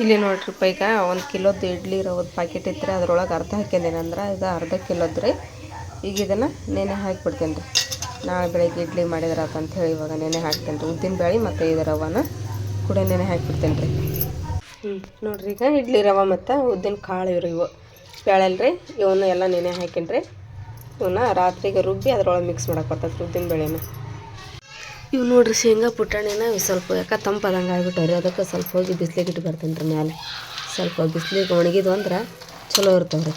ಇಲ್ಲಿ ನೋಡ್ರಿಪ್ಪ ಈಗ 1 ಕಿಲೋದು ಇಡ್ಲಿ ರವದ ಪ್ಯಾಕೆಟ್ ಇತ್ತು ಅದ್ರೊಳಗೆ ಅರ್ಧ ಹಾಕ್ಯಂದೇನೆ ಅಂದ್ರೆ ಇದು ಅರ್ಧ ಕಿಲೋದ್ರಿ. ಈಗ ಇದನ್ನು ನೆನೆ ಹಾಕಿಬಿಡ್ತೇನೆ ರೀ. ನಾಳೆ ಬೆಳಗ್ಗೆ ಇಡ್ಲಿ ಮಾಡಿದ್ರಾತ ಅಂಥೇಳಿ ಇವಾಗ ನೆನೆ ಹಾಕ್ತೇನೆ ರೀ. ಉದ್ದಿನ ಬೇಳೆ ಮತ್ತು ಇದು ರವಾನ ಕೂಡ ನೆನೆ ಹಾಕಿಬಿಡ್ತೇನೆ ರೀ. ನೋಡಿರಿ ಈಗ ಇಡ್ಲಿ ರವೆ ಮತ್ತು ಉದ್ದಿನ ಕಾಳು ಇವು ಬೇಳೆಲ್ರಿ ಇವನ್ನ ಎಲ್ಲ ನೆನೆ ಹಾಕೀನಿ ರೀ. ಇವನ್ನ ರಾತ್ರಿಗೆ ರುಬ್ಬಿ ಅದ್ರೊಳಗೆ ಮಿಕ್ಸ್ ಮಾಡಕ್ಕೆ ಬರ್ತದೆ ಉದ್ದಿನ ಬೇಳೆನ. ಇವು ನೋಡಿರಿ ಶೇಂಗಾ ಪುಟಾಣಿನ ಸ್ವಲ್ಪ ಯಾಕೆ ತಂಪದಂಗೆ ಆಗಿಬಿಟ್ಟವ್ರಿ. ಅದಕ್ಕೆ ಸ್ವಲ್ಪ ಹೋಗಿ ಬಿಸಿಲಿಗೆ ಇಟ್ಟು ಬರ್ತೇನೆ ರೀ. ಮೇಲೆ ಸ್ವಲ್ಪ ಬಿಸಿಲಿಗೆ ಒಣಗಿದ್ವು ಅಂದ್ರೆ ಚಲೋ ಇರ್ತಾವೆ ರೀ.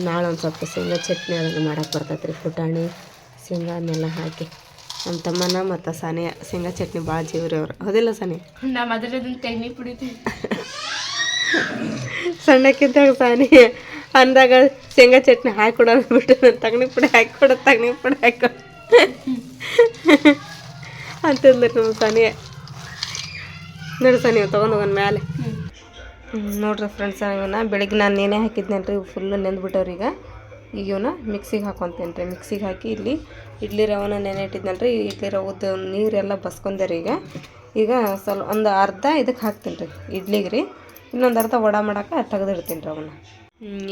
ನಾಳೆ ಒಂದು ಸ್ವಲ್ಪ ಶೇಂಗಾ ಚಟ್ನಿ ಅದನ್ನು ಮಾಡಕ್ಕೆ ಬರ್ತೈತೆ ರೀ. ಪುಟಾಣಿ ಶೇಂಗಾ ಅದನ್ನೆಲ್ಲ ಹಾಕಿ ನಮ್ಮ ತಮ್ಮನ ಮತ್ತು ಸಾನಿಯ ಶೇಂಗಾ ಚಟ್ನಿ ಭಾಳ ಜೀವ್ರಿ ಅವ್ರು. ಹೌದಿಲ್ಲ ಸಾನಿ? ನಮ್ಮ ಅದರದನ್ನು ತೆಗ್ನಿ ಪುಡಿತೀವಿ. ಸಣ್ಣಕ್ಕಿದ್ದಾಗ ಸಾನಿ ಅಂದಾಗ ಶೇಂಗಾ ಚಟ್ನಿ ಹಾಕಿಕೊಡೋದು ಬಿಟ್ಟು ತಗಣಿ ಪುಡಿ ಹಾಕಿಕೊಡೋದು ತಗಣಿ ಪುಡಿ ಹಾಕಿಕೊಡು ಅಂತಂದ್ರೆ ನಮ್ಮ ಸಾನಿಯ. ನೋಡಿ ಸಾನಿ ತೊಗೊಂಡು ಹೋಗೋಣ ಮ್ಯಾಲೆ. ನೋಡ್ರಿ ಫ್ರೆಂಡ್ಸ್, ಇವನ್ನ ಬೆಳಿಗ್ಗೆ ನಾನು ನೆನೆ ಹಾಕಿದ್ನೇನು ರೀ. ಇವು ಫುಲ್ಲು ನೆಂದ್ಬಿಟ್ಟವ್ರಿ. ಈಗ ಇವನ್ನ ಮಿಕ್ಸಿಗೆ ಹಾಕ್ಕೊತೇನೆ ರೀ. ಮಿಕ್ಸಿಗೆ ಹಾಕಿ ಇಲ್ಲಿ ಇಡ್ಲಿ ರವನ ನೆನೆ ಇಟ್ಟಿದ್ನಲ್ಲ ರೀ. ಇಡ್ಲಿ ರವದ ನೀರೆಲ್ಲ ಬಸ್ಕೊಂಡೆ ರೀ. ಈಗ ಸ್ವಲ್ಪ ಒಂದು ಅರ್ಧ ಇದಕ್ಕೆ ಹಾಕ್ತೀನಿ ರೀ ಇಡ್ಲಿಗೆ ರೀ. ಇನ್ನೊಂದು ಅರ್ಧ ವಡೆ ಮಾಡೋಕೆ ತೆಗೆದಿಡ್ತೀನಿ ರೀ ಅವನ್ನ.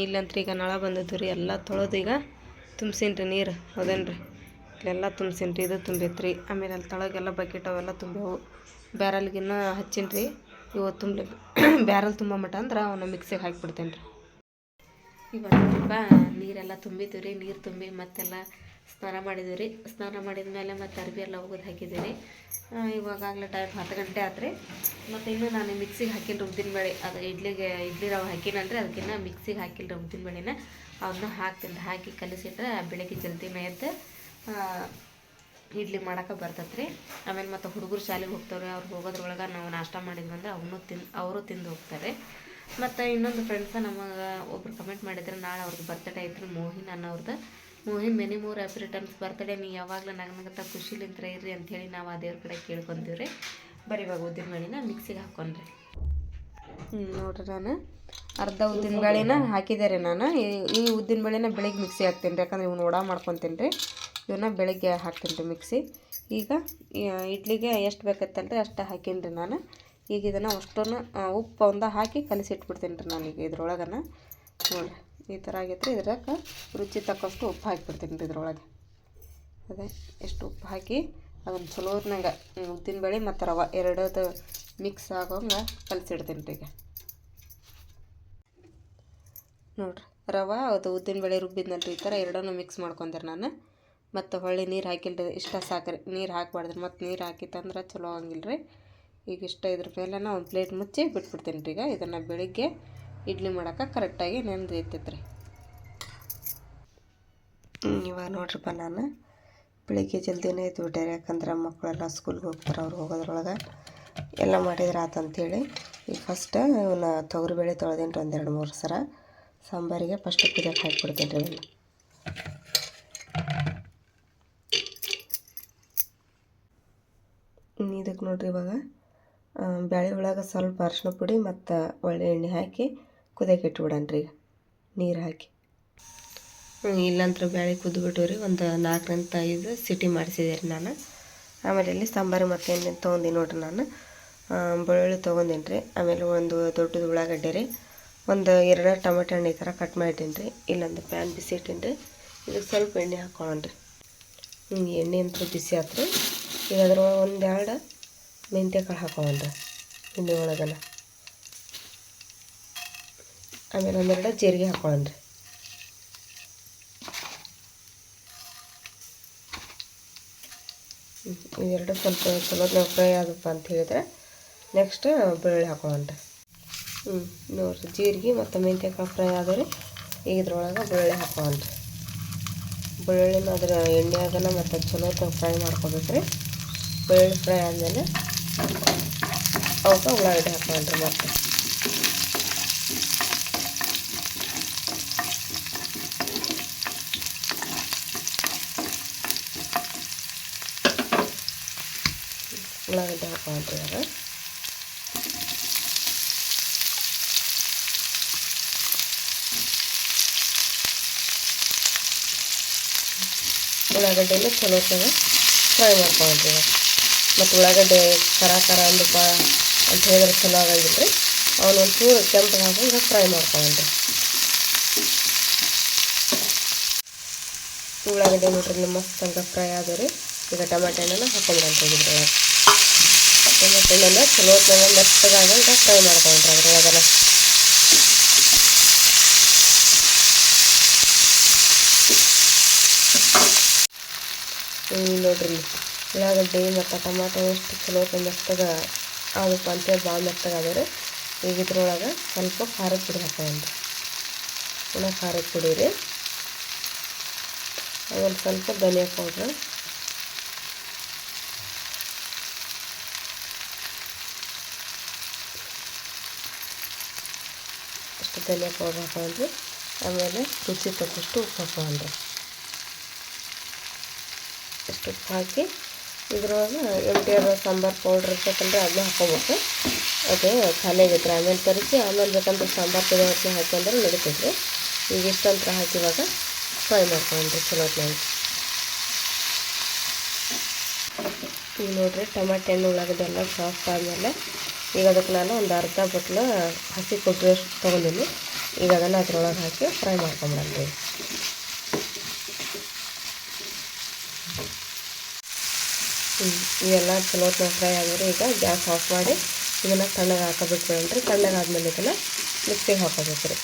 ಇಲ್ಲಂತ್ರಿ ಈಗ ನಳ ಬಂದಿದ್ದು ರೀ. ಎಲ್ಲ ತೊಳೆದು ಈಗ ತುಂಬಿಸೀನಿ ರೀ ನೀರು. ಹೌದೇನು ರೀ? ಇಲ್ಲೆಲ್ಲ ತುಂಬಿಸೀನಿ ರೀ. ಇದು ತುಂಬೈತೆ ರೀ. ಆಮೇಲೆ ಅಲ್ಲಿ ತಳಗೆಲ್ಲ ಬಕೆಟ್ ಅವೆಲ್ಲ ತುಂಬ್ಯಾವು. ಬ್ಯಾರಲ್ಗಿನ್ನ ಹಚ್ಚೀನಿ ರೀ. ಇವು ತುಂಬಲಿ ಬ್ಯಾರಲ್ ತುಂಬ ಮಟ ಅಂದ್ರೆ ಅವನ್ನ ಮಿಕ್ಸಿಗೆ ಹಾಕಿಬಿಡ್ತೇನೆ ರೀ. ಇವಾಗ ಸ್ವಲ್ಪ ನೀರೆಲ್ಲ ತುಂಬಿದ್ದೀವಿ ರೀ. ನೀರು ತುಂಬಿ ಮತ್ತೆಲ್ಲ ಸ್ನಾನ ಮಾಡಿದ್ದೀವಿ ರೀ. ಸ್ನಾನ ಮಾಡಿದ ಮೇಲೆ ಮತ್ತು ಅರ್ಬಿ ಎಲ್ಲ ಒಗೆದು ಹಾಕಿದ್ದೀವಿ ರೀ. ಇವಾಗಲೇ ಟೈಮ್ 10 ಗಂಟೆ ಆತ್ರಿ. ಮತ್ತು ಇನ್ನೂ ನಾನು ಮಿಕ್ಸಿಗೆ ಹಾಕಿಲ್ಲ ಉದ್ದಿನ ಬೇಳೆ. ಅದು ಇಡ್ಲಿ ರವೆ ಹಾಕಿನಲ್ರಿ. ಅದಕ್ಕಿನ್ನ ಮಿಕ್ಸಿಗೆ ಹಾಕಿಲ್ಲ ಉದ್ದಿನ ಬೇಳೆನ. ಅವನ್ನ ಹಾಕ್ತೀನಿ ರೀ. ಹಾಕಿ ಕಲಿಸಿಟ್ರೆ ಬೆಳಗ್ಗೆ ಜಲ್ದಿನ ಎದ್ದು ಇಡ್ಲಿ ಮಾಡೋಕೆ ಬರ್ತೈತೆ ರೀ. ಆಮೇಲೆ ಮತ್ತು ಹುಡುಗರು ಶಾಲೆಗೆ ಹೋಗ್ತಾರೆ. ಅವ್ರು ಹೋಗೋದ್ರೊಳಗೆ ನಾವು ನಾಷ್ಟ ಮಾಡಿದ್ವಿ ಅಂದ್ರೆ ಅವರು ತಿಂದು ಹೋಗ್ತಾರೆ. ಮತ್ತು ಇನ್ನೊಂದು ಫ್ರೆಂಡ್ಸ ನಮಗೆ ಒಬ್ರು ಕಮೆಂಟ್ ಮಾಡಿದ್ರೆ ನಾಳೆ ಅವ್ರದ್ದು ಬರ್ತಡೇ ಐತ್ರಿ. ಮೋಹಿನ್ ಅನ್ನೋರ್ದು. Mohin many more happy returns birthday. ನೀವು ಯಾವಾಗಲೂ ನಗನಗತ್ತ ಖುಷಿಲಿಂತ್ರ ಇರ್ರಿ ಅಂಥೇಳಿ ನಾವು ಆ ದೇವ್ರ ಕಡೆ ಕೇಳ್ಕೊತೀವಿ ರೀ. ಬರೀ ಇವಾಗ ಉದ್ದಿನ ಬೇಳೆನ ಮಿಕ್ಸಿಗೆ ಹಾಕ್ಕೊಂಡ್ರಿ. ನೋಡ್ರಿ ನಾನು ಅರ್ಧ ಉದ್ದಿನ ಬೇಳೆನ ಹಾಕಿದೆ ರೀ. ನಾನು ಈ ಉದ್ದಿನ ಬೇಳೆನ ಬೆಳಿಗ್ಗೆ ಮಿಕ್ಸಿ ಹಾಕ್ತೀನಿ ರೀ. ಯಾಕಂದ್ರೆ ಇವ್ನು ವಡೆ ಮಾಡ್ಕೊತೀನಿ ರೀ. ಇವನ್ನ ಬೆಳಗ್ಗೆ ಹಾಕ್ತೀನಿ ರೀ ಮಿಕ್ಸಿ. ಈಗ ಇಡ್ಲಿಗೆ ಎಷ್ಟು ಬೇಕತ್ತಲ್ರಿ ಅಷ್ಟು ಹಾಕೀನಿ ರೀ ನಾನು. ಈಗ ಇದನ್ನು ಅಷ್ಟನ್ನು ಉಪ್ಪು ಒಂದ ಹಾಕಿ ಕಲಿಸಿಟ್ಬಿಡ್ತೀನಿ ರೀ ನಾನೀಗ ಇದ್ರೊಳಗನ. ನೋಡಿರಿ ಈ ಥರ ಆಗೈತೆ ರೀ. ಇದ್ರಾಗ ರುಚಿ ತಕ್ಕಷ್ಟು ಉಪ್ಪು ಹಾಕಿಬಿಡ್ತೀನಿ ರೀ ಇದ್ರೊಳಗೆ. ಅದೇ ಎಷ್ಟು ಉಪ್ಪು ಹಾಕಿ ಅದನ್ನು ಚಲೋತ್ನಾಗ ಉದ್ದಿನ ಬೇಳೆ ಮತ್ತು ರವೆ ಎರಡದು ಮಿಕ್ಸ್ ಆಗೋಂಗೆ ಕಲಿಸಿಡ್ತೀನಿ ರೀ. ಈಗ ನೋಡಿರಿ ರವೆ ಅದು ಉದ್ದಿನ ಬೇಳೆ ರುಬ್ಬಿದ್ನಲ್ಲ ರೀ. ಈ ಥರ ಎರಡನ್ನೂ ಮಿಕ್ಸ್ ಮಾಡ್ಕೊಂಡ್ರೆ ನಾನು. ಮತ್ತು ಹೊಳ್ಳಿ ನೀರು ಹಾಕಿಲ್ಲ ರೀ. ಇಷ್ಟ ಸಾಕ್ರಿ. ನೀರು ಹಾಕ್ಬಾರ್ದ್ರಿ. ಮತ್ತು ನೀರು ಹಾಕಿತ್ತಂದ್ರೆ ಚಲೋ ಆಗಂಗಿಲ್ಲ ರೀ. ಈಗ ಇಷ್ಟ ಇದ್ರ ಮೇಲೆ ಒಂದು ಪ್ಲೇಟ್ ಮುಚ್ಚಿ ಬಿಟ್ಬಿಡ್ತೀನಿ ರೀ. ಈಗ ಇದನ್ನು ಬೆಳಿಗ್ಗೆ ಇಡ್ಲಿ ಮಾಡೋಕೆ ಕರೆಕ್ಟಾಗಿ ನೆಂದು ಇರ್ತೈತೆ ರೀ. ಇವಾಗ ನೋಡ್ರಿಪ್ಪ ನಾನು ಬೆಳಿಗ್ಗೆ ಜಲ್ದಿನೇ ಎದ್ದುಬಿಟ್ಟೆ. ಯಾಕಂದ್ರೆ ಮಕ್ಕಳೆಲ್ಲ ಸ್ಕೂಲ್ಗೆ ಹೋಗ್ತಾರೆ. ಅವ್ರು ಹೋಗೋದ್ರೊಳಗೆ ಎಲ್ಲ ಮಾಡಿದ್ರೆ ಆತಂತೇಳಿ ಈಗ ಫಸ್ಟ್ ಇವನ್ನ ತೊಗರಿಬೇಳೆ ತೊಳೆದೇನು ರೀ. 1-2-3 ಸರ ಸಾಂಬಾರಿಗೆ ಫಸ್ಟ್ ಕುದಿಯೋಕೆ ಹಾಕಿಬಿಡ್ತೀನಿ ರೀ. ಇವನ್ನ ಇದಕ್ಕೆ ನೋಡಿರಿ ಇವಾಗ ಬ್ಯಾಳೆ ಒಳಗೆ ಸ್ವಲ್ಪ ಅರಿಶಿನ ಪುಡಿ ಮತ್ತು ಒಳ್ಳೆ ಎಣ್ಣೆ ಹಾಕಿ ಕುದಿಯೋಕೆ ಇಟ್ಬಿಡೋಣ ರೀ. ನೀರು ಹಾಕಿ ಇಲ್ಲಂತ್ರ ಬ್ಯಾಳೆ ಕುದ್ಬಿಟ್ಟು ರೀ. ಒಂದು 4-5 ಸಿಟಿ ಮಾಡಿಸಿದೆ ರೀ ನಾನು. ಆಮೇಲೆ ಇಲ್ಲಿ ಸಾಂಬಾರು ಮತ್ತು ಎಣ್ಣೆ ತೊಗೊಂಡಿನಿ ನೋಡಿರಿ. ನಾನು ಬೆಳ್ಳುಳ್ಳಿ ತೊಗೊಂಡಿನಿ ರೀ. ಆಮೇಲೆ ಒಂದು ದೊಡ್ಡದು ಉಳ್ಳಾಗಡ್ಡೆ ರೀ. ಒಂದು 2 ಟೊಮೆಟೊ ಹಣ್ಣು ಈ ಥರ ಕಟ್ ಮಾಡಿಟ್ಟೀನಿ ರೀ. ಇಲ್ಲೊಂದು ಪ್ಯಾನ್ ಬಿಸಿ ಇಟ್ಟೀನಿ ರೀ. ಇದಕ್ಕೆ ಸ್ವಲ್ಪ ಎಣ್ಣೆ ಹಾಕ್ಕೊಳ್ಳೋಣ ರೀ. ಎಣ್ಣೆ ಅಂತೂ ಬಿಸಿ ಆಯ್ತು ರೀ. ಈಗ ಅದ್ರೊಳಗೆ 1-2 ಮೆಂತ್ಯಕಾಳು ಹಾಕೊಳ್ಳೋಣ ರೀ ಎಣ್ಣೆ ಒಳಗನ. ಆಮೇಲೆ 1-2 ಜೀರಿಗೆ ಹಾಕೊಳ್ಳೋಣ ರೀ. ಇವೆರಡು ಸ್ವಲ್ಪ ಚಲೋತ್ನಾಗ ಫ್ರೈ ಆಗುತ್ತಾ ಅಂತ ಹೇಳಿದ್ರೆ ನೆಕ್ಸ್ಟ್ ಬೆಳ್ಳುಳ್ಳಿ ಹಾಕೊಳ್ಳೋಣ ರೀ. ನೋಡಿರಿ ಜೀರಿಗೆ ಮತ್ತು ಮೆಂತ್ಯಕಾಳು ಫ್ರೈ ಆದರಿ. ಈಗ ಇದ್ರೊಳಗೆ ಬೆಳ್ಳುಳ್ಳಿ ಹಾಕೊಳ್ಳೋಣ ರೀ. ಬೆಳ್ಳುಳ್ಳಿನ ಅದರ ಎಣ್ಣೆಯಾಗನ ಮತ್ತು ಚಲೋತ್ನಾಗ ಫ್ರೈ ಮಾಡ್ಕೋಬೇಕು ರೀ. ಬೆಳ್ಳುಳ್ಳಿ ಫ್ರೈ ಆದಮೇಲೆ ಅವಕ್ಕೆ ಉಳ್ಳಾಗಡ್ಡೆ ಹಾಕೊಳ್ಳೋಣ ರೀ. ಮತ್ತು ಉಳ್ಳಾಗಡ್ಡೆ ಹಾಕೊಳ್ಳೋಣ ರೀ. ಇವಾಗ ಉಳ್ಳಾಗಡ್ಡೆನ ಚಲೋತ್ನಾಗ ಫ್ರೈ ಮಾಡ್ಕೊಳ್ಳೋಣ ರೀ. ಮತ್ತು ಉಳ್ಳಾಗಡ್ಡೆ ಖರ ಖರ ಅಂದಪ್ಪ ಅಂತ ಹೇಳಿದ್ರೆ ಚಲೋ ಆಗಂಗಿಲ್ಲ ರೀ. ಅವನೊಂದು ಚೂರು ಕೆಂಪಗೆ ಹಾಕಿ ಫ್ರೈ ಮಾಡ್ಕೊಂಡ್ರಿ. ಉಳ್ಳಾಗಡ್ಡೆ ನೋಡ್ರಿ ಮಸ್ತ್ ಹಂಗೆ ಫ್ರೈ ಆದವು ರೀ. ಈಗ ಟಮಾಟೆ ಹಣ್ಣನ್ನು ಹಾಕೊಂಡ್ರಂತ ಇದ್ರೊಳಗೆ. ಟಮಾಟೆ ಹಣ್ಣನ್ನು ಚಲೋ ಮೆತ್ತಗಾಗಂತ ಫ್ರೈ ಮಾಡ್ಕೊಂಡ್ರಿ ಅದ್ರೊಳಗೆಲ್ಲ. ನೋಡ್ರಿ ಉಳ್ಳಾಗಡ್ಡೆ ಮತ್ತು ಟಮಾಟೊ ಎಷ್ಟು ಚಲೋ ಮೆತ್ತಗೆ ಆದಪ್ಪ ಅಂತೇಳಿ ಭಾಳ ಮೆತ್ತಗಾದ್ರೆ ರೀ. ಈಗ ಇದ್ರೊಳಗೆ ಸ್ವಲ್ಪ ಖಾರದ ಪುಡಿ ಹಾಕೊಂಡ್ರಿ. ಪುನಃ ಖಾರದ ಪುಡಿ ರೀ, ಆಮೇಲೆ ಸ್ವಲ್ಪ ಧನಿಯಾ ಪೌಡ್ರ್, ಅಷ್ಟು ಧನಿಯಾ ಪೌಡ್ರ್ ಹಾಕೊಂಡ್ರಿ. ಆಮೇಲೆ ರುಚಿ ತಕ್ಕಷ್ಟು ಉಪ್ಪು ಹಾಕೊಂಡ್ರಿ. ಇಷ್ಟು ಉಪ್ಪು ಹಾಕಿ ಇದ್ರೊಳಗೆ MTR ಸಾಂಬಾರು ಪೌಡ್ರ್ ಇರ್ತೈತಲ್ರಿ ಅದನ್ನ ಹಾಕೋಬೇಕು. ಅದು ಖಾಲಿ ಆಗೈತ್ರಿ, ಆಮೇಲೆ ತರಿಸಿ ಆಮೇಲೆ ಬೇಕಂದ್ರೆ ಸಾಂಬಾರು ಪುಡಿ ಹೊತ್ತಿನ ಹಾಕೊಂಡ್ರೆ ನಡೀತೈತ್ರಿ. ಈಗ ಇಷ್ಟಂತ್ರ ಹಾಕಿ ಇವಾಗ ಫ್ರೈ ಮಾಡ್ಕೊಂಡ್ರಿ ಚಲೋ ಹೊತ್ನಾಗ. ಈಗ ನೋಡಿರಿ ಟಮಾಟೆ ಹಣ್ಣು ಉಳ್ಳಾಗಡ್ಡೆ ಎಲ್ಲ ಸಾಫ್ಟ್ ಆದಮೇಲೆ ಈಗ ಅದಕ್ಕೆ ನಾನು ಒಂದು ಅರ್ಧ ಬಟ್ಲು ಹಸಿ ಕೊಬ್ಬರಿ ಅಷ್ಟು ತೊಗೊಂಡಿನಿ. ಈಗ ಅದನ್ನು ಅದ್ರೊಳಗೆ ಹಾಕಿ ಫ್ರೈ ಮಾಡ್ಕೊಂಬಿಡಂತ್ರಿ. ಇವೆಲ್ಲ ಚಲೋ ಫ್ರೈ ಆಗಿದ್ರೆ ಈಗ ಗ್ಯಾಸ್ ಆಫ್ ಮಾಡಿ ಇದನ್ನು ತಣ್ಣಗೆ ಹಾಕೋಬಿಟ್ಬಿಡ್ರಿ. ತಣ್ಣಗಾದ್ಮೇಲೆ ಇದನ್ನು ಮಿಕ್ಸಿಗೆ ಹಾಕೋಬೇಕು ರೀ.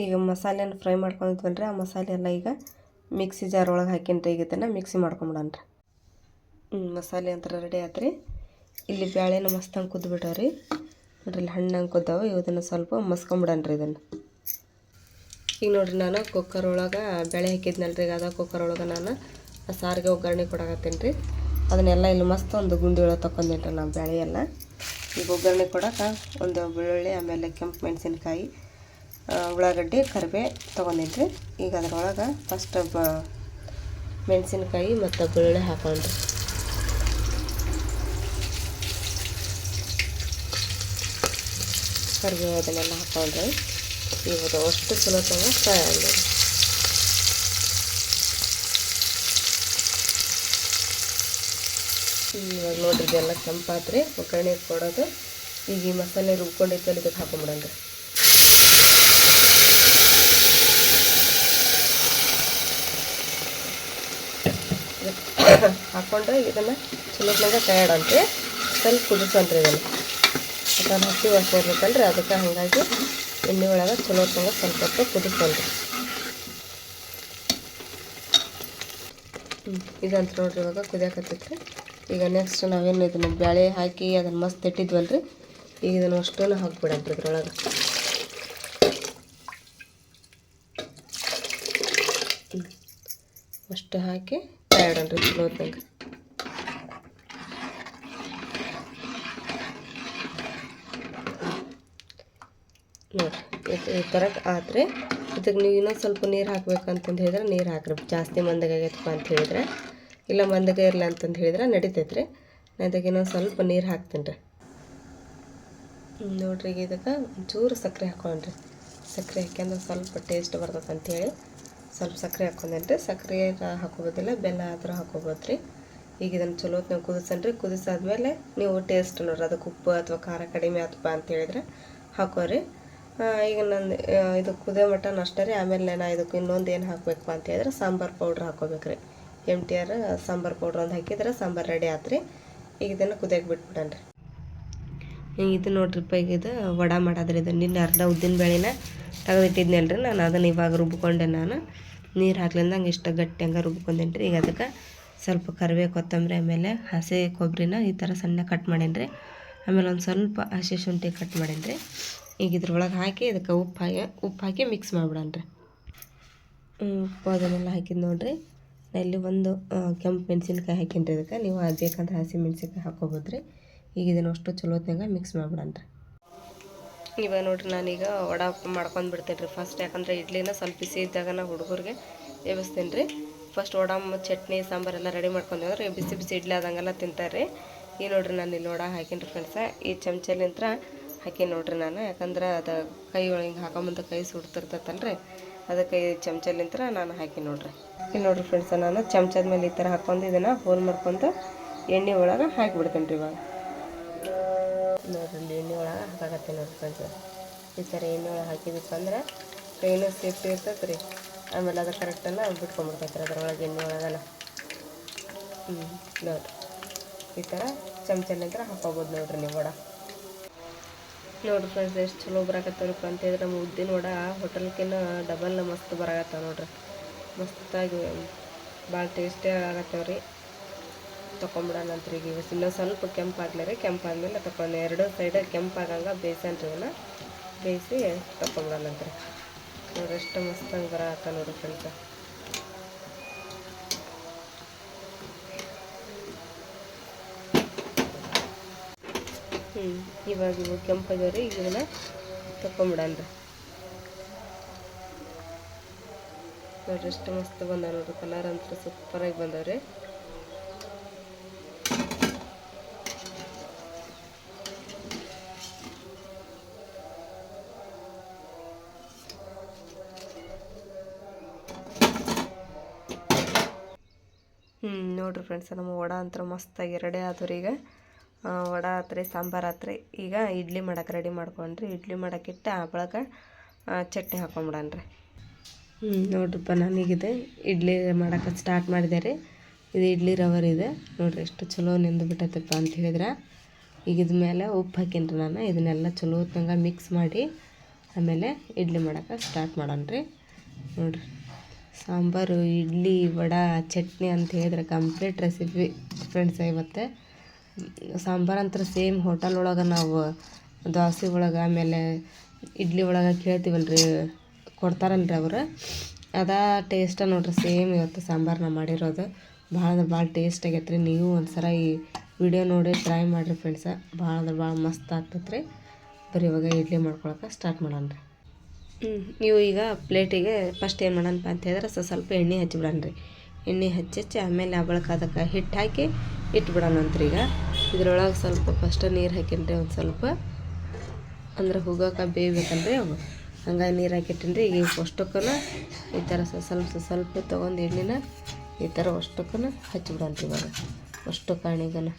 ಈಗ ಮಸಾಲೆನ ಫ್ರೈ ಮಾಡ್ಕೊಂಡಿದ್ವಲ್ರಿ, ಆ ಮಸಾಲೆ ಎಲ್ಲ ಈಗ ಮಿಕ್ಸಿ ಜಾರ್ ಒಳಗೆ ಹಾಕಿನ್ರಿ. ಈಗ ಇದನ್ನು ಮಿಕ್ಸಿ ಮಾಡ್ಕೊಂಬಿಡನ್ರಿ. ಮಸಾಲೆ ಅಂತ ರೆಡಿ ಆಯ್ತು ರೀ. ಇಲ್ಲಿ ಬ್ಯಾಳೆನ ಮಸ್ತಂಗೆ ಕುದ್ಬಿಟ್ಟವ್ರಿ ನೋಡ್ರಿ, ಇಲ್ಲಿ ಹಣ್ಣಂಗೆ ಕುದ್ದಾವೆ. ಇದನ್ನು ಸ್ವಲ್ಪ ಮಸ್ಕೊಂಬಿಡನ್ರಿ ಇದನ್ನು. ಈಗ ನೋಡಿರಿ ನಾನು ಕುಕ್ಕರ್ ಒಳಗೆ ಬೇಳೆ ಹಾಕಿದ್ನಲ್ರಿ, ಈಗ ಅದ ಕುಕ್ಕರ್ ಒಳಗೆ ನಾನು ಸಾರಿಗೆ ಒಗ್ಗರಣೆ ಕೊಡಕತ್ತೀನಿ ರೀ. ಅದನ್ನೆಲ್ಲ ಇಲ್ಲಿ ಮಸ್ತ್ ಒಂದು ಗುಂಡಿ ಒಳಗೆ ತೊಗೊಂಡಿನಿ ರೀ ನಾವು ಬೇಳೆ ಎಲ್ಲ. ಈಗ ಒಗ್ಗರಣೆ ಕೊಡೋಕೆ ಒಂದು ಬೆಳ್ಳುಳ್ಳಿ, ಆಮೇಲೆ ಕೆಂಪು ಮೆಣಸಿನ್ಕಾಯಿ, ಉಳ್ಳಾಗಡ್ಡಿ, ಕರಿಬೇವು ತೊಗೊಂಡಿನಿ ರೀ. ಈಗ ಅದ್ರೊಳಗೆ ಫಸ್ಟ್ ಮೆಣಸಿನ್ಕಾಯಿ ಮತ್ತು ಬೆಳ್ಳುಳ್ಳಿ ಹಾಕೊಂಡ್ರಿ. ಕರಿಬೇವು ಅದನ್ನೆಲ್ಲ ಹಾಕೊಂಡ್ರಿ. ಈಗ ಅಷ್ಟು ಚಲೋ ಫ್ರೈ ಆಗಿದೆ. ಇವಾಗ ನೋಡ್ರಿ ಇದೆಲ್ಲ ಕೆಂಪಾತ್ರಿ, ಒಗ್ಗರಣೆ ಕೊಡೋದು. ಈಗ ಈ ಮಸಾಲೆ ರುಬ್ಕೊಂಡಿದ್ದಲ್ಲಿ ಇದಕ್ಕೆ ಹಾಕೊಂಬಿಡನ್ರಿ. ಹಾಕ್ಕೊಂಡ್ರೆ ಇದನ್ನು ಚಲೋತ್ನಾಗ ತಯಾಡಂತ್ರಿ. ಸ್ವಲ್ಪ ಕುದಿಸನ್ರಿ ಇದನ್ನು, ಯಾಕಂದ್ರೆ ಹಸಿ ವಾಸನೆ ಇರ್ಬೇಕಲ್ರಿ, ಅದಕ್ಕೆ ಹಾಗಾಗಿ ಎಣ್ಣೆ ಒಳಗೆ ಚಲೋತ್ನಾಗ ಸ್ವಲ್ಪ ಹೊತ್ತು ಕುದಿಸನ್ರಿ. ಇದಂತ ನೋಡ್ರಿ ಇವಾಗ ಕುದಿಯಾಕತ್ತೈತ್ರಿ. ಈಗ ನೆಕ್ಸ್ಟ್ ನಾವೇನು ಇದನ್ನು ಬೇಳೆ ಹಾಕಿ ಅದನ್ನು ಮಸ್ತ್ ಇಟ್ಟಿದ್ವಲ್ರಿ, ಈಗ ಇದನ್ನು ಅಷ್ಟನ್ನು ಹಾಕ್ಬಿಡಂತ್ರಿ ಇದ್ರೊಳಗೆ. ಅಷ್ಟು ಹಾಕಿ ತಯಾಡನ್ರಿ ಚಲೋ ಹೊತ್ನಾಗ. ನೋಡಿರಿ ಈ ಥರ ಆತ್ರಿ. ಇದಕ್ಕೆ ನೀವು ಇನ್ನೊಂದು ಸ್ವಲ್ಪ ನೀರು ಹಾಕ್ಬೇಕಂತಂದು ಹೇಳಿದ್ರೆ ನೀರು ಹಾಕ್ರಿ. ಜಾಸ್ತಿ ಮಂದಗೆ ಆಗೈತಪ್ಪ ಅಂತ ಹೇಳಿದ್ರೆ, ಇಲ್ಲ ಮಂದಗೆ ಇರಲ್ಲ ಅಂತಂದು ಹೇಳಿದ್ರೆ ನಡಿತೈತೆ ರೀ. ನಾನು ಇದಕ್ಕೆ ಇನ್ನೊಂದು ಸ್ವಲ್ಪ ನೀರು ಹಾಕ್ತೀನಿ ರೀ. ನೋಡ್ರಿ ಈಗ ಇದಕ್ಕೆ ಒಂಚೂರು ಸಕ್ಕರೆ ಹಾಕೊಂಡ್ರಿ. ಸಕ್ಕರೆ ಹಾಕ್ಯಂದ್ರೆ ಸ್ವಲ್ಪ ಟೇಸ್ಟ್ ಬರ್ತದೆ ಅಂಥೇಳಿ ಸ್ವಲ್ಪ ಸಕ್ಕರೆ ಹಾಕ್ಕೊಂಡೇನಿ ರೀ. ಸಕ್ಕರೆ ಹಾಕೋಬೋದಿಲ್ಲ, ಬೆಲ್ಲ ಆದರೂ ಹಾಕೋಬೋದು ರೀ. ಈಗ ಇದನ್ನು ಚಲೋ ನೀವು ಕುದಿಸನ್ರಿ. ಕುದಿಸಾದ್ಮೇಲೆ ನೀವು ಟೇಸ್ಟ್ ನೋಡ್ರಿ, ಅದಕ್ಕೆ ಉಪ್ಪು ಅಥವಾ ಖಾರ ಕಡಿಮೆ ಆತಪ್ಪ ಅಂತ ಹೇಳಿದ್ರೆ ಹಾಕೋರಿ. ಈಗ ನಾನು ಇದು ಕುದಿಯೋ ಮಟನ್ ಅಷ್ಟೇ ರೀ. ಆಮೇಲೆ ನಾನು ಇದಕ್ಕೆ ಇನ್ನೊಂದು ಏನು ಹಾಕಬೇಕಪ್ಪ ಅಂತ ಹೇಳಿದ್ರೆ ಸಾಂಬಾರು ಪೌಡ್ರ್ ಹಾಕೋಬೇಕು ರೀ. MTR ಸಾಂಬಾರು ಪೌಡ್ರ್ ಒಂದು ಹಾಕಿದ್ರೆ ಸಾಂಬಾರು ರೆಡಿ ಆತ್ರಿ. ಈಗ ಇದನ್ನು ಕುದಿಯಕ್ಕೆ ಬಿಟ್ಬಿಡನ್ರಿ. ಇದು ನೋಡ್ರಿಪ್ಪ, ಈಗ ಇದು ವಡೆ ಮಾಡೋದ್ರಿ. ಇದು ನಿನ್ನೆ ಅರ್ಧ ಉದ್ದಿನ ಬೇಳೆನ ತೆಗೆದಿಟ್ಟಿದ್ನಲ್ರಿ ನಾನು, ಅದನ್ನು ಇವಾಗ ರುಬ್ಕೊಂಡೆ. ನಾನು ನೀರು ಹಾಕ್ಲಿಂದಂಗೆ ಇಷ್ಟ ಗಟ್ಟಿ ಹಂಗೆ ರುಬ್ಕೊಂಡೇನಿ ರೀ. ಈಗ ಅದಕ್ಕೆ ಸ್ವಲ್ಪ ಕರಿಬೇವು, ಕೊತ್ತಂಬರಿ, ಆಮೇಲೆ ಹಸಿ ಕೊಬ್ಬರಿನ ಈ ಥರ ಸಣ್ಣ ಕಟ್ ಮಾಡೀನಿ ರೀ. ಆಮೇಲೆ ಒಂದು ಸ್ವಲ್ಪ ಹಸಿ ಶುಂಠಿ ಕಟ್ ಮಾಡೀನಿ ರೀ. ಈಗ ಇದ್ರೊಳಗೆ ಹಾಕಿ ಇದಕ್ಕೆ ಉಪ್ಪು ಹಾಕಿ ಮಿಕ್ಸ್ ಮಾಡಿಬಿಡನ್ರಿ. ಉಪ್ಪು ಅದನ್ನೆಲ್ಲ ಹಾಕಿದ್ದು ನೋಡಿರಿ. ಇಲ್ಲಿ ಒಂದು ಕೆಂಪು ಮೆಣಸಿನ್ಕಾಯಿ ಹಾಕೀನಿ ರೀ. ಇದಕ್ಕೆ ನೀವು ಬೇಕಂದ್ರೆ ಹಸಿ ಮೆಣಸಿನ್ಕಾಯಿ ಹಾಕ್ಕೋಬೋದು ರೀ. ಈಗ ಇದನ್ನು ಅಷ್ಟು ಚಲೋ ಹೊತ್ನಾಗ ಮಿಕ್ಸ್ ಮಾಡಿಬಿಡನ್ರಿ. ಇವಾಗ ನೋಡ್ರಿ ನಾನೀಗ ವಡೆ ಮಾಡ್ಕೊಂಡು ಬಿಡ್ತೇನೆ ರೀ ಫಸ್ಟ್. ಯಾಕಂದರೆ ಇಡ್ಲಿನ ಸ್ವಲ್ಪ ಬಿಸಿ ಇದ್ದಾಗ ನಾವು ಹುಡುಗರಿಗೆ ಎಬ್ಬಿಸ್ತೀನಿ ರೀ. ಫಸ್ಟ್ ವಡೆ ಚಟ್ನಿ ಸಾಂಬಾರೆಲ್ಲ ರೆಡಿ ಮಾಡ್ಕೊಂಡ್ರೆ ಬಿಸಿ ಬಿಸಿ ಇಡ್ಲಿ ಆದಂಗೆಲ್ಲ ತಿಂತಾರೆ. ಈ ನೋಡ್ರಿ ನಾನು ಇಲ್ಲಿ ವಡೆ ಹಾಕೀನಿ ರೀ ಫ್ರೆಂಡ್ಸ. ಈ ಚಮಚಲಿಂತ್ರ ಹಾಕಿ ನೋಡ್ರಿ ನಾನು, ಯಾಕಂದ್ರೆ ಅದು ಕೈ ಒಳಗೆ ಹಿಂಗೆ ಹಾಕೊಂಬಂದು ಕೈ ಸುಡ್ತಿರ್ತೈತಲ್ರಿ, ಅದಕ್ಕೆ ಈ ಚಮಚಲಿಂತ್ರ ನಾನು ಹಾಕಿ ನೋಡ್ರಿ. ಇಲ್ಲಿ ನೋಡ್ರಿ ಫ್ರೆಂಡ್ಸ, ನಾನು ಚಮಚದ ಮೇಲೆ ಈ ಥರ ಹಾಕ್ಕೊಂಡು ಇದನ್ನು ಹೋಲ್ ಮಾಡ್ಕೊಂಡು ಎಣ್ಣೆ ಒಳಗೆ ಹಾಕಿಬಿಡ್ತೀನಿ ರೀ. ಇವಾಗ ನೋಡ್ರಿ ಇಲ್ಲಿ ಎಣ್ಣೆ ಒಳಗೆ ಹಾಕಾಕತ್ತೀನಿ ನೋಡ್ರಿ ಫ್ರೆಂಡ್ಸ್. ಈ ಥರ ಎಣ್ಣೆ ಒಳಗೆ ಹಾಕಿದಪ್ಪ ಅಂದ್ರೆ ಕೈನೂ ಸೇಫ್ಟಿ ಇರ್ತೈತೆ ರೀ. ಆಮೇಲೆ ಅದು ಕರೆಕ್ಟೆಲ್ಲ ಬಿಟ್ಕೊಂಡ್ಬಿಡ್ತೈತೆ ರೀ ಅದರೊಳಗೆ ಎಣ್ಣೆ ಒಳಗೆಲ್ಲ. ನೋಡಿರಿ ಈ ಥರ ಚಮಚಲಿಂದ ಹಾಕೋಬೋದು ನೋಡ್ರಿ ನೀವು ವಡ. ನೋಡ್ರಿ ಫ್ರೆಂಡ್ಸ್ ಎಷ್ಟು ಚಲೋ ಬರಾಕತ್ತವ್ರಪ್ಪ ಅಂತ ಹೇಳಿದ್ರೆ ನಮ್ಮ ಉದ್ದಿನ ವಡ ಹೋಟೆಲ್ಕಿನ್ನ ಡಬಲ್ ಮಸ್ತ್ ಬರಾಕತ್ತಾವ ನೋಡ್ರಿ. ಮಸ್ತಾಗಿ ಭಾಳ ಟೇಸ್ಟಿ ಆಗತ್ತವ್ರಿ. ತೊಗೊಂಬಿಡೋಣಂತ್ರಿ ಈಗ ಇನ್ನೊಂದು ಸ್ವಲ್ಪ ಕೆಂಪಾಗ್ಲಿ ರೀ. ಕೆಂಪಾದ್ಮೇಲೆ ತಗೊಂಡು ಎರಡು ಸೈಡ್ ಕೆಂಪಾಗಂಗೆ ಬೇಯಿಸನ್ರಿ ಇವನ್ನ. ಬೇಯಿಸಿ ತೊಗೊಂಬಿಡೋಣಂತ್ರಿ. ನೋಡ್ರಿ ಎಷ್ಟು ಮಸ್ತಾಗಿ ಬರಾಕತ್ತ ನೋಡ್ರಿ ಫ್ರೆಂಡ್ಸ್. ಇವಾಗ ಇವು ಕೆಂಪಾಗ್ಯಾವ್ರಿ. ಈಗ ಇವನ್ನ ತೊಗೊಂಬಿಡನ್ರಿ. ನೋಡ್ರಿ ಎಷ್ಟು ಮಸ್ತ್ ಬಂದಾವ ನೋಡ್ರಿ. ಕಲರ್ ಅಂತೂ ಸೂಪರಾಗಿ ಬಂದವ್ರಿ. ನೋಡ್ರಿ ಫ್ರೆಂಡ್ಸ್ ನಮ್ಮ ವಡ ಅಂತ ಮಸ್ತಾಗಿ ರೆಡಿ ಆದ್ರಿ. ಈಗ ವಡ ಆತ್ರಿ, ಸಾಂಬಾರು ಆತ್ರಿ. ಈಗ ಇಡ್ಲಿ ಮಾಡಕ್ಕೆ ರೆಡಿ ಮಾಡ್ಕೊಂಡ್ರಿ. ಇಡ್ಲಿ ಮಾಡೋಕ್ಕಿಟ್ಟು ಆ ಬಳಕ ಚಟ್ನಿ ಹಾಕೊಂಬಿಡನ್ರಿ. ನೋಡ್ರಿಪ್ಪ ನಾನೀಗಿದೆ ಇಡ್ಲಿ ಮಾಡೋಕೆ ಸ್ಟಾರ್ಟ್ ಮಾಡಿದೆ ರೀ. ಇದು ಇಡ್ಲಿ ರವರ್ ಇದೆ ನೋಡ್ರಿ. ಎಷ್ಟು ಚಲೋ ನೆಂದು ಬಿಟ್ಟೈತಪ್ಪ ಅಂತ ಹೇಳಿದ್ರೆ ಈಗ ಇದ್ರ ಮೇಲೆ ಉಪ್ಪು ಹಾಕೀನಿ ನಾನು. ಇದನ್ನೆಲ್ಲ ಚಲೋ ಹೊತ್ನಂಗೆ ಮಿಕ್ಸ್ ಮಾಡಿ ಆಮೇಲೆ ಇಡ್ಲಿ ಮಾಡೋಕೆ ಸ್ಟಾರ್ಟ್ ಮಾಡೋಣ್ರಿ. ನೋಡ್ರಿ ಸಾಂಬಾರು, ಇಡ್ಲಿ, ವಡ, ಚಟ್ನಿ ಅಂತ ಹೇಳಿದ್ರೆ ಕಂಪ್ಲೀಟ್ ರೆಸಿಪಿ ಫ್ರೆಂಡ್ಸ್. ಇವತ್ತು ಸಾಂಬಾರು ಅಂತ ಸೇಮ್ ಹೋಟೆಲ್ ಒಳಗೆ ನಾವು ದೋಸೆ ಒಳಗೆ ಆಮೇಲೆ ಇಡ್ಲಿ ಒಳಗೆ ಕೇಳ್ತೀವಲ್ರಿ, ಕೊಡ್ತಾರಲ್ರಿ ಅವರು, ಅದೇ ಟೇಸ್ಟ ನೋಡ್ರಿ ಸೇಮ್ ಇವತ್ತು ಸಾಂಬಾರನ್ನ ಮಾಡಿರೋದು. ಭಾಳ ಅಂದ್ರೆ ಭಾಳ ಟೇಸ್ಟ್ ಆಗೈತೆ ರೀ. ನೀವು ಒಂದು ಸಲ ಈ ವಿಡಿಯೋ ನೋಡಿ ಟ್ರೈ ಮಾಡಿರಿ ಫ್ರೆಂಡ್ಸ. ಭಾಳ ಅಂದ್ರೆ ಭಾಳ ಮಸ್ತ್ ಆಗ್ತೈತೆ ರೀ. ಬರೀ ಇವಾಗ ಇಡ್ಲಿ ಮಾಡ್ಕೊಳಕ್ಕೆ ಸ್ಟಾರ್ಟ್ ಮಾಡೋಣ ರೀ. ನೀವು ಈಗ ಪ್ಲೇಟಿಗೆ ಫಸ್ಟ್ ಏನು ಮಾಡೋಣಪ್ಪ ಅಂತ ಹೇಳಿದ್ರೆ ಸ್ವಲ್ಪ ಎಣ್ಣೆ ಹಚ್ಚಿಬಿಡಣ್ರಿ. ಎಣ್ಣೆ ಹಚ್ಚಿ ಆಮೇಲೆ ಆ ಬಳಿಕ ಅದಕ್ಕೆ ಹಿಟ್ಟು ಹಾಕಿ ಇಟ್ಬಿಡೋಣಂತ್ರಿ. ಈಗ ಇದ್ರೊಳಗೆ ಸ್ವಲ್ಪ ಫಸ್ಟ್ ನೀರು ಹಾಕಿನ್ರಿ ಒಂದು ಸ್ವಲ್ಪ, ಅಂದ್ರೆ ಹೋಗೋಕೆ ಬೇಯಬೇಕಲ್ರಿ ಅವು. ಹಂಗಾಗಿ ನೀರು ಹಾಕಿಟ್ಟಿನ್ರಿ. ಈಗ ಅಷ್ಟಕ್ಕೂ ಈ ಥರ ಸ್ವಲ್ಪ ತೊಗೊಂಡು ಎಣ್ಣೆನ ಈ ಥರ ಅಷ್ಟಕ್ಕೂ ಹಚ್ಚಿಬಿಡೋಣ್ರಿ. ಇವಾಗ ಅಷ್ಟು ಕಾಣಿಗನ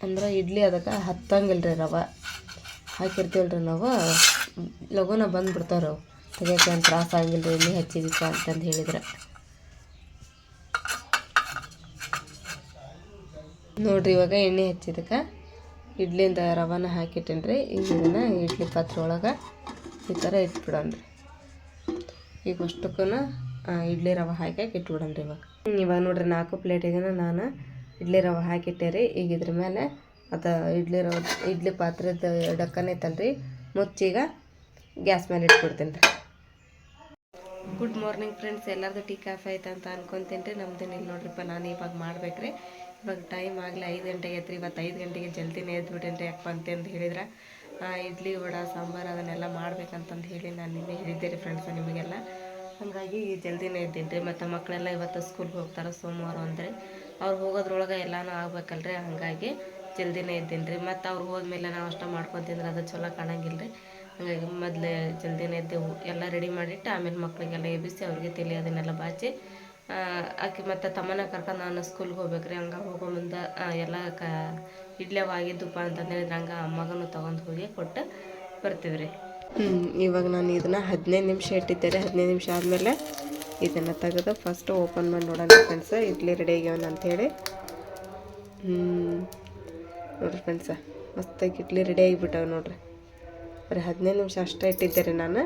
ಅಂದ್ರೆ ಇಡ್ಲಿ ಅದಕ್ಕೆ ಹತ್ತಂಗಿಲ್ಲ ರೀ. ರವೆ ಹಾಕಿರ್ತೀವಲ್ರಿ ನಾವು, ಲಘುನ ಬಂದುಬಿಡ್ತಾವೆ ಅವು. ತೆಗಿಯೋಕೆ ಏನು ತ್ರಾಸ ಆಗಿಲ್ಲ ರೀ ಎಣ್ಣೆ ಹಚ್ಚಿದಕ್ಕೆ ಅಂತಂದು ಹೇಳಿದ್ರೆ. ನೋಡಿರಿ ಇವಾಗ ಎಣ್ಣೆ ಹಚ್ಚಿದಕ್ಕೆ ಇಡ್ಲಿಂದ ರವಾನ ಹಾಕಿಟ್ಟೇನ್ರಿ. ಈಗ ಇದನ್ನು ಇಡ್ಲಿ ಪಾತ್ರೆ ಒಳಗೆ ಈ ಥರ ಇಟ್ಬಿಡೋಣ್ರಿ. ಈಗ ಅಷ್ಟಕ್ಕೂ ಇಡ್ಲಿ ರವೆ ಹಾಕಿ ಇಟ್ಬಿಡೋಣ್ರಿ. ಇವಾಗ ನೋಡ್ರಿ 4 ಪ್ಲೇಟಿಗೆ ನಾನು ಇಡ್ಲಿ ರವೆ ಹಾಕಿಟ್ಟೆ ರೀ. ಈಗ ಇದ್ರ ಮೇಲೆ ಅದು ಇಡ್ಲಿ ಪಾತ್ರೆದ ಡಕ್ಕನ್ ಐತಲ್ರಿ, ಮುಚ್ಚೀಗ ಗ್ಯಾಸ್ ಮೇಲೆ ಇಟ್ಬಿಡ್ತೀನಿ ರೀ. Good morning friends. ಎಲ್ಲರದು ಟೀ ಕಾಫಿ ಆಯ್ತು ಅಂತ ಅನ್ಕೊತೀನಿ ರೀ. ನಮ್ದೇನು ಇಲ್ಲ ನೋಡ್ರಿಪ್ಪ. ನಾನು ಇವಾಗ ಮಾಡ್ಬೇಕ್ರಿ. ಇವಾಗ ಟೈಮ್ ಆಗಲಿ 5 ಗಂಟೆಗೆ ಐತ್ರಿ. ಇವತ್ತು 5 ಗಂಟೆಗೆ ಜಲ್ದಿನೇ ಎದ್ಬಿಟ್ಟೇನೆ ರೀ. ಯಾಕಪ್ಪ ಅಂತಂದು ಹೇಳಿದ್ರೆ ಇಡ್ಲಿ ವಡ ಸಾಂಬಾರು ಅದನ್ನೆಲ್ಲ ಮಾಡ್ಬೇಕಂತಂದು ಹೇಳಿ ನಾನು ನಿನ್ನೆ ಹೇಳಿದ್ದೆ ರೀ ಫ್ರೆಂಡ್ಸ್ ನಿಮಗೆಲ್ಲ. ಹಾಗಾಗಿ ಜಲ್ದಿನೇ ಇದ್ದೀನಿ ರೀ. ಮತ್ತು ಮಕ್ಕಳೆಲ್ಲ ಇವತ್ತು ಸ್ಕೂಲ್ಗೆ ಹೋಗ್ತಾರೆ ಸೋಮವಾರ ಅಂದರೆ. ಅವ್ರು ಹೋಗೋದ್ರೊಳಗೆ ಎಲ್ಲನೂ ಆಗ್ಬೇಕಲ್ರಿ. ಹಾಗಾಗಿ ಜಲ್ದಿನೇ ಇದ್ದೀನಿ ರೀ. ಮತ್ತು ಅವ್ರು ಹೋದ್ಮೇಲೆ ನಾವು ಅಷ್ಟ ಮಾಡ್ಕೊತಿಂದ್ರೆ ಅದು ಚಲೋ ಕಾಣಂಗಿಲ್ಲ ರೀ. ಹಾಗಾಗಿ ಮೊದಲೇ ಜಲ್ದಿನೇ ಎದ್ದೆವು. ಎಲ್ಲ ರೆಡಿ ಮಾಡಿಟ್ಟು ಆಮೇಲೆ ಮಕ್ಕಳಿಗೆಲ್ಲ ಎಬ್ಬಿಸಿ ಅವ್ರಿಗೆ ತಲೆ ಅದನ್ನೆಲ್ಲ ಬಾಚಿ ಆಕೆ ಮತ್ತು ತಮ್ಮನ ಕರ್ಕೊಂಡು ನಾನು ಸ್ಕೂಲ್ಗೆ ಹೋಗ್ಬೇಕ್ರಿ. ಹಂಗೆ ಹೋಗೋ ಮುಂದೆ ಎಲ್ಲ ಇಡ್ಲಿ ಆಗಿದ್ದಪ್ಪ ಅಂತಂದು ಹೇಳಿದ್ರೆ ಹಂಗೆ ಅಮ್ಮಗನೂ ತೊಗೊಂಡು ಹೋಗಿ ಕೊಟ್ಟು ಬರ್ತೀವಿ ರೀ. ಇವಾಗ ನಾನು ಇದನ್ನು 15 ನಿಮಿಷ ಇಟ್ಟಿದ್ದೆ ರೀ. 15 ನಿಮಿಷ ಆದಮೇಲೆ ಇದನ್ನು ತೆಗೆದು ಫಸ್ಟು ಓಪನ್ ಮಾಡಿ ನೋಡೋಣ ಫ್ರೆಂಡ್ಸ ಇಡ್ಲಿ ರೆಡಿ ಆಗ್ಯಾವನ ಅಂಥೇಳಿ. ನೋಡಿರಿ ಫ್ರೆಂಡ್ಸ ಮಸ್ತಾಗಿ ಇಡ್ಲಿ ರೆಡಿ ಆಗಿಬಿಟ್ಟವೆ ನೋಡಿರಿ. ಬರೀ 15 ನಿಮಿಷ ಅಷ್ಟೇ ಇಟ್ಟಿದ್ದೆ ರೀ ನಾನು.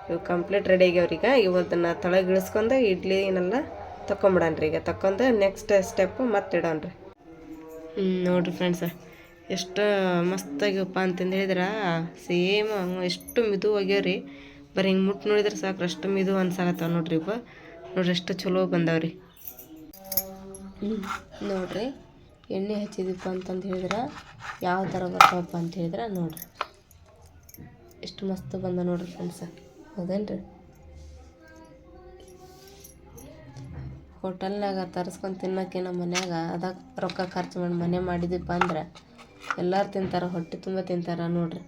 ಇವು ಕಂಪ್ಲೀಟ್ ರೆಡಿ ಆಗ್ಯಾವ್ರೀಗ. ಇವತ್ತನ್ನು ತಳಗೆ ಇಳಿಸ್ಕೊಂಡು ಇಡ್ಲಿನೆಲ್ಲ ತಗೊಂಬಿಡಣ್ರಿ. ಈಗ ತಗೊಂಡು ನೆಕ್ಸ್ಟ್ ಸ್ಟೆಪ್ಪು ಮತ್ತೆ ಇಡೋಣ್ರಿ. ನೋಡಿರಿ ಫ್ರೆಂಡ್ಸ ಎಷ್ಟು ಮಸ್ತಾಗಿವಪ್ಪ ಅಂತಂದು ಹೇಳಿದ್ರೆ ಸೇಮ್ ಎಷ್ಟು ಮಿದು ಆಗ್ಯಾವ ರೀ. ಬರೀ ಹಿಂಗೆ ಮುಟ್ಟು ನೋಡಿದ್ರೆ ಸಾಕು ಅಷ್ಟು ಮಿದು ಅನ್ಸಾಕತ್ತಾವ ನೋಡ್ರಿ. ಇವು ನೋಡ್ರಿ ಎಷ್ಟು ಚಲೋ ಬಂದಾವ್ರಿ. ನೋಡಿರಿ ಎಣ್ಣೆ ಹಚ್ಚಿದಪ್ಪ ಅಂತಂದು ಹೇಳಿದ್ರೆ ಯಾವ ಥರ ಬರ್ತಾವಪ್ಪ ಅಂತ ಹೇಳಿದ್ರೆ ನೋಡಿರಿ ಎಷ್ಟು ಮಸ್ತ್ ಬಂದ ನೋಡ್ರಿ ಫ್ರೆಂಡ್ಸ. ಹೌದೇನ್ರಿ? ಹೋಟೆಲ್ನಾಗ ತರಿಸ್ಕೊಂಡು ತಿನ್ನೋಕೆ ನಮ್ಮ ಮನ್ಯಾಗ ಅದಾಗ ರೊಕ್ಕ ಖರ್ಚು ಮಾಡಿ ಮನೆ ಮಾಡಿದಪ್ಪ ಅಂದ್ರೆ ಎಲ್ಲರೂ ತಿಂತಾರೆ, ಹೊಟ್ಟೆ ತುಂಬ ತಿಂತಾರೆ ನೋಡ್ರಿ.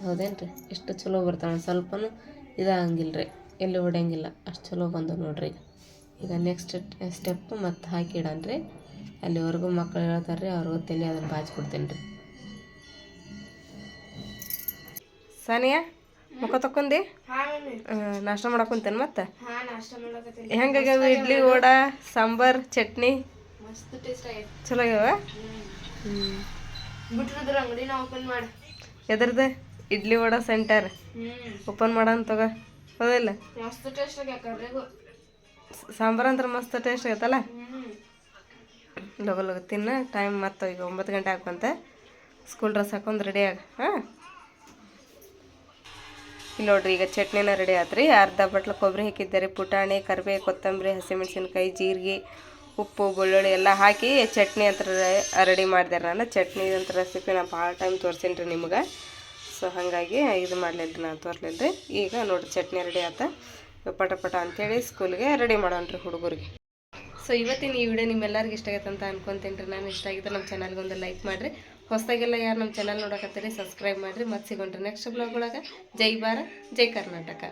ಹೌದೇನ್ರಿ? ಎಷ್ಟು ಚಲೋ ಬರ್ತಾವೆ. ಸ್ವಲ್ಪನೂ ಇದಾಗಂಗಿಲ್ಲ ರೀ, ಎಲ್ಲಿ ಹೊಡೆಯಂಗಿಲ್ಲ, ಅಷ್ಟು ಚಲೋ ಬಂದವು ನೋಡ್ರಿ. ಈಗ ನೆಕ್ಸ್ಟ್ ಸ್ಟೆಪ್ ಮತ್ತು ಹಾಕಿಡನ್ರಿ. ಅಲ್ಲಿವರೆಗೂ ಮಕ್ಕಳು ಹೇಳ್ತಾರೆ ರೀ, ಅವ್ರಿಗೂ ತಲೆ ಅದನ್ನು ಬಾಚ್ಬಿಡ್ತೇನೆ ರೀ. ಸಾನಿಯಾ ಮುಖ ತಕ್ಕೊಂಡಿ ನಾಷ್ಟ ಮಾಡಕೊಂತೇನೆ. ಮತ್ತೆ ಹೆಂಗಾಗ್ಯಾವ ಇಡ್ಲಿ ವಡ ಸಾಂಬಾರ್ ಚಟ್ನಿ? ಮಸ್ತ್ ಟೇಸ್ಟ್ ಆಗೈತೆ. ಚಲೋ ಆಗ್ಯಾವ? ಬಿಟ್ರಿದ್ರ ಅಂಗಡಿನ ಓಪನ್ ಮಾಡಿ. ಎದ್ರದ್ದು? ಇಡ್ಲಿ ವಡ ಸೆಂಟರ್ ಓಪನ್ ಮಾಡೋಣ ತಗೋ, ಹೌದಿಲ್ಲ? ಮಸ್ತ್ ಟೇಸ್ಟ್ ಆಗ್ಯಾವ ಕರ್ರೆಗೂ. ಸಾಂಬಾರು ಅಂದ್ರೆ ಮಸ್ತ್ ಟೇಸ್ಟ್ ಆಗೈತಲ್ಲ. ಲಗು ಲಗು ತಿನ್ನ, ಟೈಮ್ ಮತ್ತು ಈಗ 9 ಗಂಟೆ ಆಗ್ಬಂತ. ಸ್ಕೂಲ್ ಡ್ರೆಸ್ ಹಾಕೊಂಡು ರೆಡಿ ಆಗ. ಹಾಂ, ಇಲ್ಲಿ ನೋಡ್ರಿ ಈಗ ಚಟ್ನಿನ ರೆಡಿ ಆತ್ರಿ. ಅರ್ಧ ಬಟ್ಲು ಕೊಬ್ಬರಿ ಹಾಕಿದ್ದಾರೆ, ಪುಟಾಣಿ, ಕರಿಬೇವು, ಕೊತ್ತಂಬರಿ, ಹಸಿಮೆಣ್ಸಿನ್ಕಾಯಿ, ಜೀರಿಗೆ, ಉಪ್ಪು, ಬೆಳ್ಳುಳ್ಳಿ ಎಲ್ಲ ಹಾಕಿ ಚಟ್ನಿ ಅಂತ ರೆಡಿ ಮಾಡಿದೆ ನಾನು. ಚಟ್ನಿ ಅಂತ ರೆಸಿಪಿ ನಾನು ಭಾಳ ಟೈಮ್ ತೋರಿಸೀನಿ ರೀ ನಿಮ್ಗೆ. ಸೊ ಹಾಗಾಗಿ ಇದು ಮಾಡಲಿಲ್ಲ ರೀ, ನಾನು ತೋರಿಸಲಿಲ್ಲ ರೀ. ಈಗ ನೋಡಿರಿ ಚಟ್ನಿ ರೆಡಿ ಆತ. ಪಟ ಪಟ ಅಂಥೇಳಿ ಸ್ಕೂಲ್ಗೆ ರೆಡಿ ಮಾಡೋಣ ರೀ ಹುಡುಗರಿಗೆ. ಸೊ ಇವತ್ತಿನ ಈ ವಿಡಿಯೋ ನಿಮ್ಮೆಲ್ಲರಿಗೂ ಇಷ್ಟ ಆಗೈತೆ ಅಂತ ಅನ್ಕೊತೀನಿ ರೀ. ನಾನು ಇಷ್ಟ ಆಗಿದ್ದರೆ ನಮ್ಮ ಚಾನಲ್ಗೆ ಒಂದು ಲೈಕ್ ಮಾಡಿರಿ. ಹೊಸದಾಗೆಲ್ಲ ಯಾರು ನಮ್ಮ ಚಾನಲ್ ನೋಡಕತ್ತೀರಿ ಸಬ್ಸ್ಕ್ರೈಬ್ ಮಾಡಿರಿ. ಮತ್ತೆ ಸಿಗೋಣ್ರಿ ನೆಕ್ಸ್ಟ್ ಬ್ಲಾಗ್ ಒಳಗೆ. ಜೈ ಭಾರತ್, ಜೈ ಕರ್ನಾಟಕ.